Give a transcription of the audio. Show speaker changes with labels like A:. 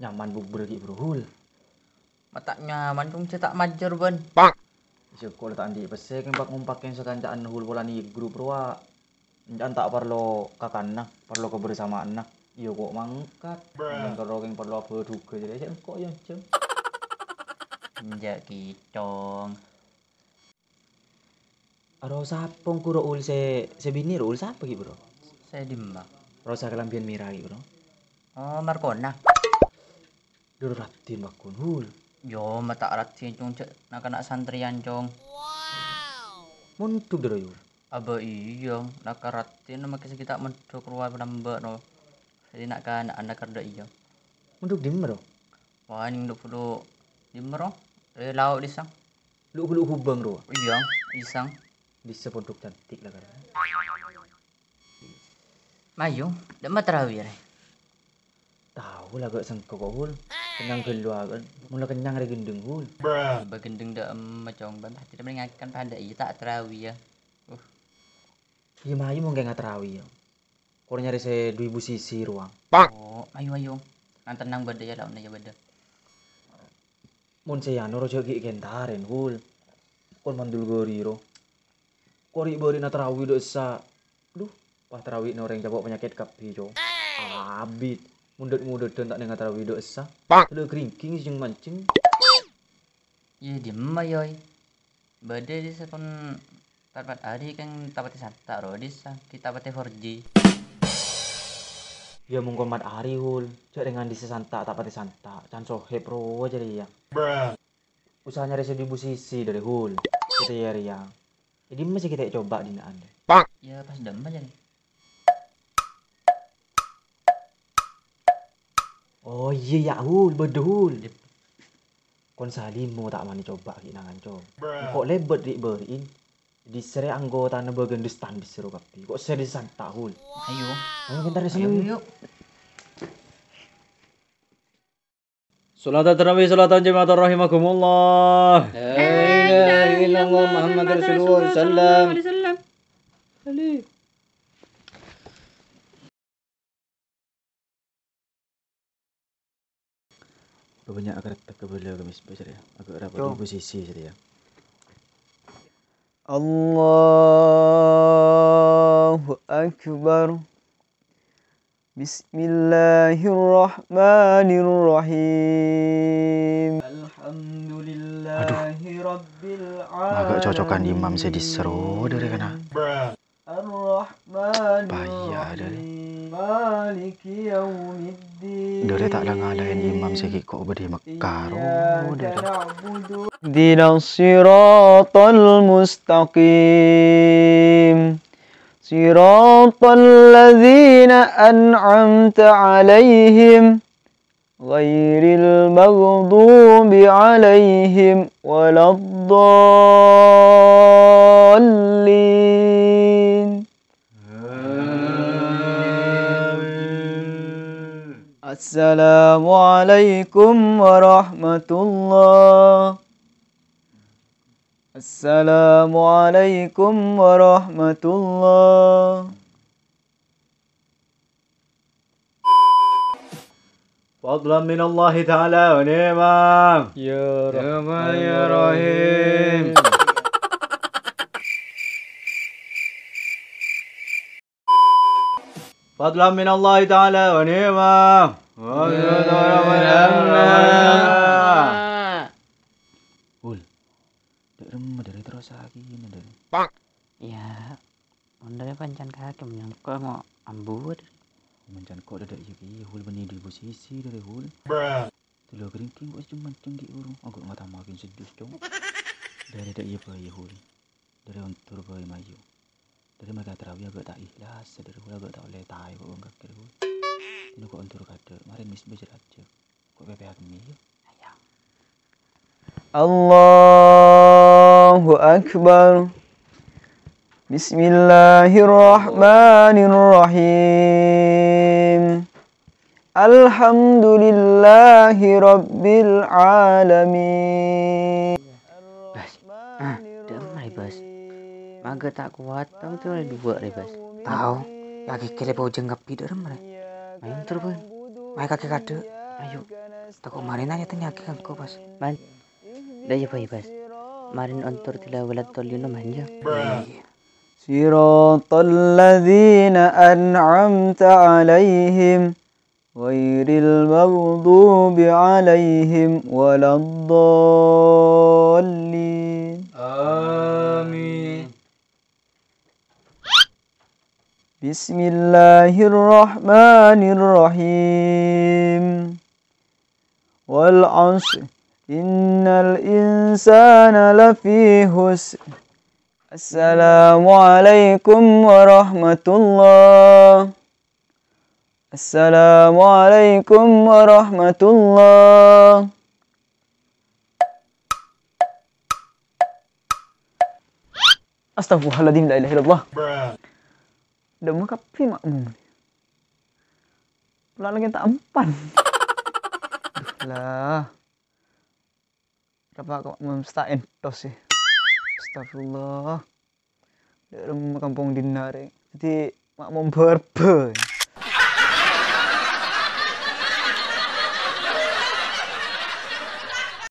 A: Nyaman bubur lagi bro hul.
B: Mata nyaman kung cetak majer ben.
A: Syukur tak andi pese ngumpak yang sekancaan hul pola ni grup bro. Jangan tak perlu kakana, perlu kebersamaan nah. Yo kok mangkat. Dan kalau yang perlu apa juga jadi kok ya cem.
B: Njak kicong.
A: Aro sapong kuro ul sebini ul sapa ki bro?
B: Saya dimbang.
A: Rosa kelambian merah ki bro.
B: Oh, Markona.
A: Dulu ratin bakun hul.
B: Yo, mata arat sih cung cek nak santrian cong.
A: Muntuk dulu yur.
B: Aba iya, nak ratin nama kisah kita mentok keluar penambah no. Jadi nak kan anak kerja iya.
A: Muntuk dim bro.
B: Wah, ini dulu dimmer oh. Lauk disang.
A: Lu hubang bro.
B: Iya, disang.
A: Di sepondok cantik lah kan.
B: Mayu, dak matrawir.
A: Tahu lah gak sengko kok hul. Kenyang gelu kan. Mula kenyang ada gendeng hul.
B: Bagendeng dak macong bantah tidak mengingatkan pada iya tak terawih ya.
A: Iya mayu mau nggak terawih ya. Kau nyari saya 2000 sisi ruang.
B: Oh, ayo. Nang tenang beda ya lawan ya beda.
A: Mun saya noro jogi kentaren hul. Kon mandul gori ro. Kori bari na terawih do sa. Duh, wah terawih no orang jabok penyakit kapi jo. Abit. Mundet dan tak dengar terawih do sa. Lu keringking sing mancing.
B: Ya diem ayoy. Beda di sekon tapat hari kan tapati santa ro disa kita pati 4G.
A: Ya mungkin mat hari hul. Cak dengan di sesanta tak pati santa. Can sohe pro jadi ya. Usaha nyari 1000 sisi dari hul. Kita ya ria. Jadi masih kita coba di anda.
B: Ya pas dem aja nih.
A: Oh iya ya hul, bedul. Kon salimo tak mani coba kinangan cong. Kok lebet dik berin. Di sere anggota na bagian di stand seru kapi. Kok sere santa hul.
B: Ayo.
A: Ayo bentar sini.
B: Yuk.
C: Salatan tarawih salatan jemaah rahimakumullah. La ilaha illallah Muhammad Rasulullah sallam. Ali.
A: Banyak agak kebela kemis besar ya. Agak rapat di posisi saja ya.
C: Allahu akbar. Bismillahirrahmanirrahim. Alhamdulillahi rabbil alamin.
A: Agak cocokan imam saya diseru dari kana.
C: Ar-Rahman
A: Bahaya dari.
C: Maliki yaumiddin.
A: Dari tak ada ngadain imam saya kok bedi Mekar. Oh dari.
C: Dinas siratal mustaqim. Siratal ladzina an'amta 'alaihim ghairil maghdubi 'alaihim waladdallin. Assalamualaikum warahmatullahi. Assalamualaikum warahmatullahi. Fadlan minallahi ta'ala wa ni'mah. Ya Rahman ya Rahim. Fadlan minallahi ta'ala wa ni'mah. Wa
A: Dari terus lagi ini dari.
B: Ya. Ondare pancan kaki menyangkut mau ambut.
A: Mancan kok ada iya hul beni di posisi dari hul. Telo keringking kok cuma cengki urung. Agak ngata makin sedus dong. Dari ada iya bayi hul. Dari untuk bayi mayu. Dari mereka terawih agak tak ikhlas. Dari hul agak tak boleh tahu kok enggak kira hul. Ini kok untuk kata. Mari mis bejer aja. Kok PPH kami yuk.
C: Allahu akbar. Bismillahirrahmanirrahim. Alhamdulillahi rabbil alamin.
B: Damai bas. Maga tak kuat tahu tu ada dua bas.
A: Tahu. Lagi kele bau jengkap di dalam mereka.
B: Main terus.
A: Mai kakek kade.
B: Ayo. Tako marin aja tanya aku pas. Man. Dah ya pas. Marin ontor tila walad tolino manja.
A: صراط الذين أنعمت عليهم غير المغضوب عليهم ولا الضالين
C: Amin.
A: بسم الله الرحمن الرحيم والعصر إن الإنسان لفي خسر السلام عليكم ورحمة الله السلام عليكم ورحمة الله Astagfirullahaladzim, la ilaha illallah. Udah makapi makmum. Pula lagi tak empan. Aduh lah. Kenapa kok makmum tak entos sih? Astagfirullah. Dari kampung Dinare. Jadi makmum berbe.